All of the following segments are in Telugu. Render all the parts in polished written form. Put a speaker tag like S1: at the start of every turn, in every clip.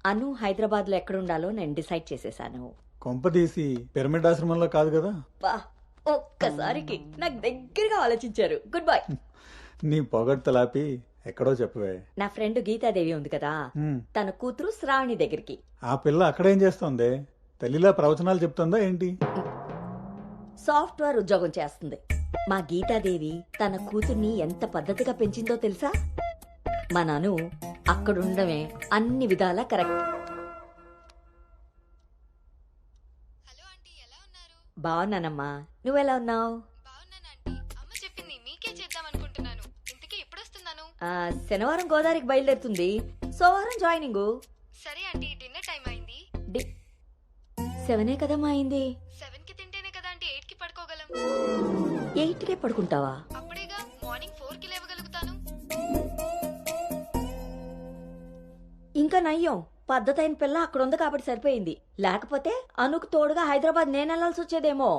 S1: అను హైదరాబాద్ లో ఎక్కడుండాలో నేను డిసైడ్ చేసేసాను.
S2: కొంపదీసి పిరమిడ్ ఆశ్రమంలో కాదు కదా?
S1: బా, ఒక్కసారికి నాకు దగ్గరగా ఆలోచించారు. Good bye.
S2: నీ పొగడ్తలాపి ఎక్కడో చెప్పవే.
S1: నా ఫ్రెండ్ గీతాదేవి ఉంది కదా, తన కూతురు శ్రావణి దగ్గరికి.
S2: ఆ పిల్ల అక్కడేం చేస్తోంది? తల్లిలా ప్రవచనాలు చెప్తుందా ఏంటి?
S1: సాఫ్ట్వేర్ ఉద్యోగం చేస్తుంది. మా గీతాదేవి తన కూతుర్ని ఎంత పద్ధతిగా పెంచిందో తెలుసా? మా నాను అక్కడుండమే అన్ని విధాలా కరెక్ట్.
S3: హలో ఆంటీ, ఎలా ఉన్నారు?
S1: బాగున్నానమ్మా, నువ్వెలా ఉన్నావు?
S3: బాగున్నాను ఆంటీ. అమ్మ చెప్పింది మీకే చేద్దాం అనుకుంటున్నాను. ఇంతకీ ఎప్పుడు వస్తున్నాను?
S1: శనివారం గోదావరికి బయలుదేరుతుంది, సోమవారం జాయినింగ్.
S3: సరే ఆంటీ, డిన్నర్ టైం అయింది.
S1: 7 కదమ్మా అయింది.
S3: 7కి తింటేనే కదా ఆంటీ 8కి పడుకోగలం.
S1: 8కే పడుకుంటావా?
S3: అప్పుడేగా మార్నింగ్ 4కి లేవగలుగుతాను.
S1: ఇంకా నయ్యం, పద్ధతైన పిల్ల అక్కడుంది కాబట్టి సరిపోయింది. లేకపోతే అనుకు తోడుగా హైదరాబాద్ నేను వెళ్లాల్సి వచ్చేదేమో.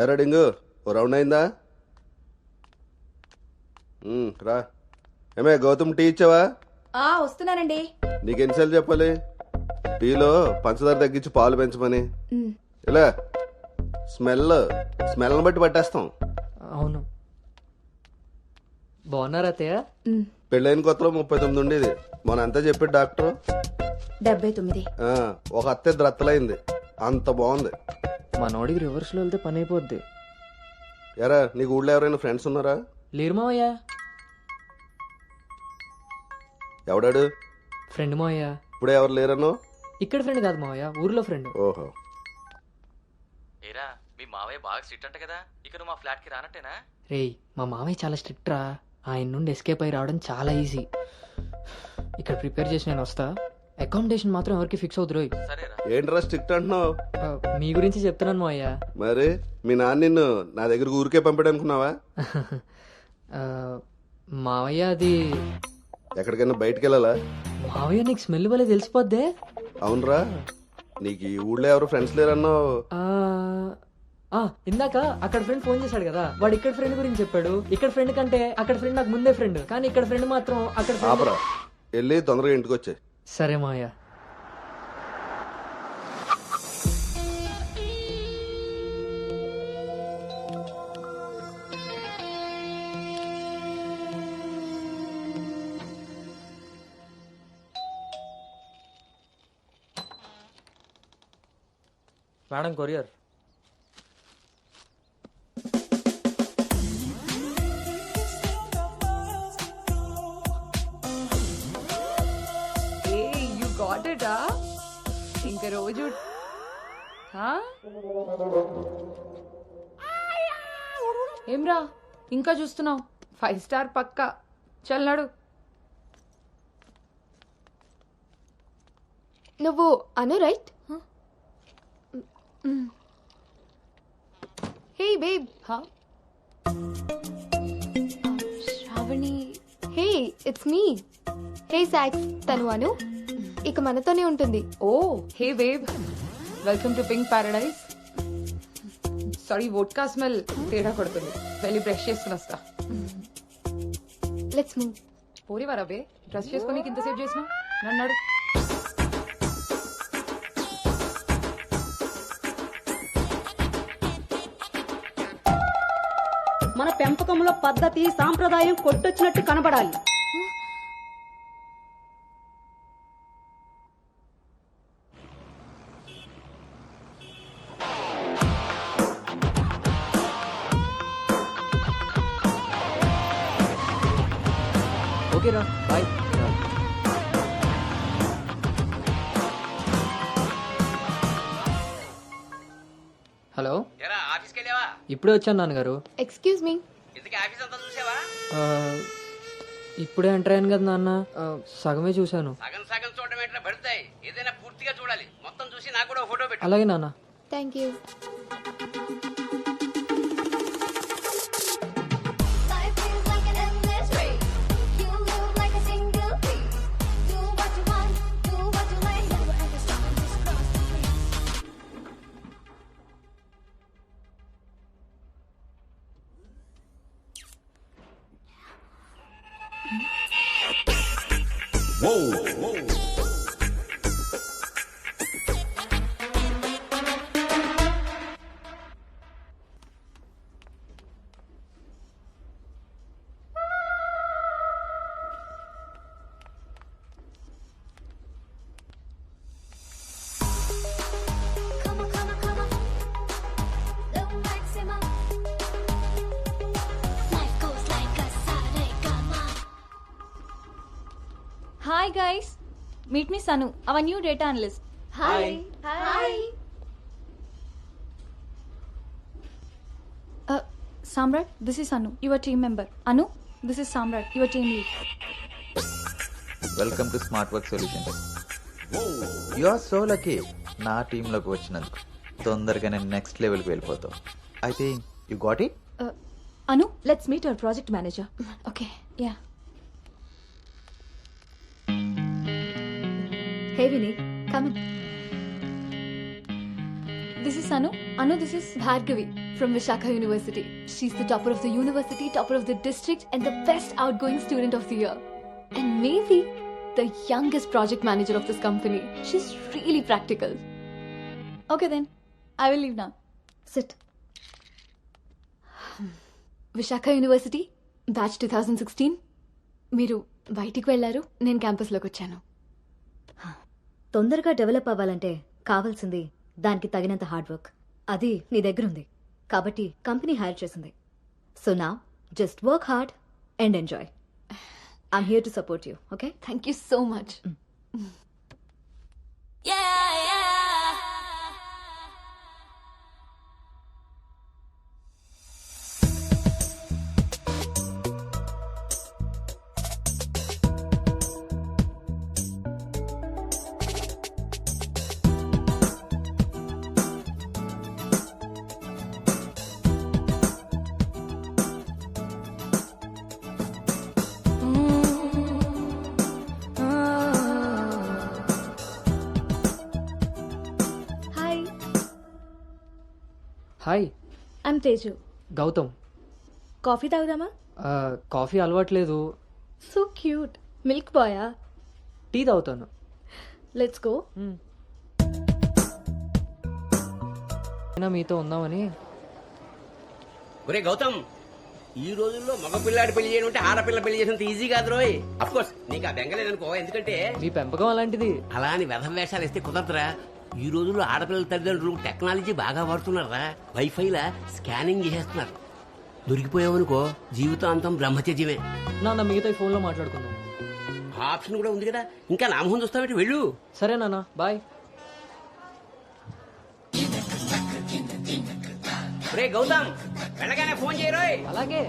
S4: ఎరా డింగు, ఓ రౌండ్ అయిందా? రా. ఏమే గౌతమ్, టీ ఇచ్చావా?
S1: వస్తున్నానండి.
S4: నీకెన్నిసార్లు చెప్పాలి టీలో పంచదార తగ్గించి పాలు పెంచమని? ఇలా స్మెల్ని బట్టి పట్టేస్తాం.
S5: అవును. బాగున్నారా అత్తయ్య?
S4: పెళ్ళైన కొత్తలో 39 ఉండేది, మన అంతా చెప్పాడు డాక్టర్.
S1: 79.
S4: ఒక అత్తే ద్రత్తలైంది, అంత బాగుంది.
S5: మనోడికి రివర్స్ లో వెళ్తే పని అయిపోద్ది.
S4: ఎరా, నీకు ఊళ్ళో ఎవరైనా ఫ్రెండ్స్ ఉన్నారా?
S5: లేరు మావయ్య.
S4: ఎవడాడు?
S5: ఫ్రెండ్ మావయ్య.
S4: ఇప్పుడే ఎవరు లేరనో?
S5: ఇక్కడ ఫ్రెండ్ కాదు మావయ్య, ఊర్లో ఫ్రెండ్.
S4: ఓహో.
S6: ఏరా, మీ మావయ్య బాగా స్ట్రిక్ట్ అంట కదా, ఇక నువ్వు మా ఫ్లాట్ కి రానట్టేనా?
S5: రేయ్, మా మావయ్య చాలా స్ట్రిక్ట్ రా. ఆయన నుండి ఎస్కేప్ అయి రావడం చాలా ఈజీ. ఇక్కడ ప్రిపేర్ చేసి నేను వస్తా. అకామిడేషన్ మాత్రం ఎవరికి ఫిక్స్ అవుతురోయ్.
S6: సరేరా.
S4: ఏంట్రా స్ట్రిక్ట్ అంటున్నావు?
S5: మీ గురించి చెప్తున్నాను మావయ్య.
S4: మరి మీ నాన్న నిన్ను నా దగ్గర ఊరికే పంపాడు అనుకున్నావా?
S5: మావయ్య అది
S4: ఎక్కడికైనా బయటకు వెళ్ళాలా?
S5: మావయ్య నీకు స్మెల్ వల్లే తెలిసిపోద్దే.
S4: అవునరా, నీకు ఈ ఊళ్ళో ఎవరు ఫ్రెండ్స్ లేరన్నావు.
S5: ఇందాక అక్కడ ఫ్రెండ్ ఫోన్ చేశాడు కదా, వాడు ఇక్కడ ఫ్రెండ్ గురించి చెప్పాడు. ఇక్కడ ఫ్రెండ్ కంటే అక్కడ ఫ్రెండ్ నాకు ముందే ఫ్రెండ్, కానీ ఇక్కడ ఫ్రెండ్ మాత్రం అక్కడ friend.
S4: ఆపరా, వెళ్ళి తొందరగా ఇంటికి వచ్చాయి.
S5: సరే మావయ్య.
S7: Madam, courier.
S8: You got it. ఇంకా రోజు ఏమ్రా ఇంకా చూస్తున్నావు? 5 స్టార్ పక్కా. చల్నాడు.
S3: నువ్వు Anu right? Hey babe. Shravani. Hey, it's me. Hey సాక్స్, తను అను. ఇక మనతోనే ఉంటుంది.
S8: Oh hey babe, welcome to pink paradise. Sorry, vodka smell తేడా కొడుతుంది. వెళ్ళి బ్రష్ చేసుకుని వస్తా.
S3: Let's move.
S8: పోరివారా బే, డ్రెస్ చేసుకొని ఇంతసేపు చేసినా? నన్నాడు.
S9: మన పెంపకంలో పద్ధతి సాంప్రదాయం కొట్టొచ్చినట్టు కనబడాలి.
S5: ఓకేరా, బాయ్. హలో,
S6: ఎరా, ఆఫీస్కి వెళ్ళావా?
S5: ఇప్పుడే వచ్చాను నాన్నగారు.
S3: Excuse me.
S6: ఇంతకీ ఆఫీస్ అంతా చూసావా?
S5: ఇప్పుడే ఎంటర్ అయ్యాను కదా నాన్న, సగమే చూశాను.
S6: సగం సగం చూడడం ఎట్లా పడతాయి? ఏదైనా పూర్తిగా చూడాలి. మొత్తం చూసి నాకు కూడా ఫోటో పెట్టు.
S5: అలాగే నాన్న.
S3: Thank you.
S10: Life feels like an endless race. You move like a single beat.
S7: Hi guys, meet me Sanu, our new data analyst.
S3: Hi hi
S7: Samrat, this is Anu, your team member. Anu, this is Samrat, your team lead.
S10: Welcome to smart work solutions. You are so lucky నా టీంలోకి వచ్చినందుకు. తొందరగానే నెక్స్ట్ లెవెల్కి వెళ్ళిపోతావు. I think you got it.
S7: Anu,
S1: let's meet our project manager.
S7: okay, yeah.
S1: Hey Vini, come in.
S7: This is Anu. Anu, this is
S3: Bhargavi from Vishakha University. She's the topper of the university, topper of the district, and the best outgoing student of the year. And maybe the youngest project manager of this company. She's really practical.
S7: Okay then, I will leave now.
S1: SIT.
S3: Visakha university batch 2016. మీరు బయటికి వెళ్ళారు, నేను క్యాంపస్లోకి వచ్చాను.
S1: తొందరగా డెవలప్ అవ్వాలంటే కావాల్సింది దానికి తగినంత హార్డ్ వర్క్. అది నీ దగ్గర ఉంది కాబట్టి కంపెనీ హైర్ చేసింది. సో నా just work hard and enjoy. I'm here to support you. Okay,
S3: thank you so much.
S1: Hi,
S5: hi,
S1: I'm Teju.
S5: Gautam.
S1: Coffee తాగుదామా?
S5: కాఫీ అలవాట్లేదు,
S1: సో క్యూట్. మిల్క్ బాయా?
S5: టీ తాగుతాను.
S1: Let's go.
S5: అయినా మీతో ఉందామని.
S11: ఒరే గౌతమ్, ఈ రోజుల్లో మగ పిల్లాడి పెళ్లి చేయడం అంటే ఆడపిల్ల పెళ్లి చేసినంత ఈజీ కాదు రోయ్. అఫ్ కోర్స్ నీకు ఆ బెంగలేదనుకో, ఎందుకంటే
S5: మీ పెంపకం అలాంటిది.
S11: అలా అని వ్యధ వేషాలు వేస్తే కుదరదురా. ఈ రోజుల్లో ఆడపిల్లల తల్లిదండ్రులు టెక్నాలజీ బాగా వాడుతున్నారా. వైఫైలా స్కానింగ్ చేసేస్తున్నారు. దొరికిపోయావనుకో జీవితాంతం బ్రహ్మచర్యమే.
S5: నాన్న మీతో ఈ ఫోన్లో మాట్లాడుకుందాం.
S11: ఆ ఆప్షన్ కూడా ఉంది కదా, ఇంకా నా మొహం చూస్తావేంటి, వెళ్ళు.
S5: సరే నాన్న, బాయ్.
S11: రే గౌతమ్, వెళ్ళగానే ఫోన్ చేయరోయ్.
S5: అలాగే.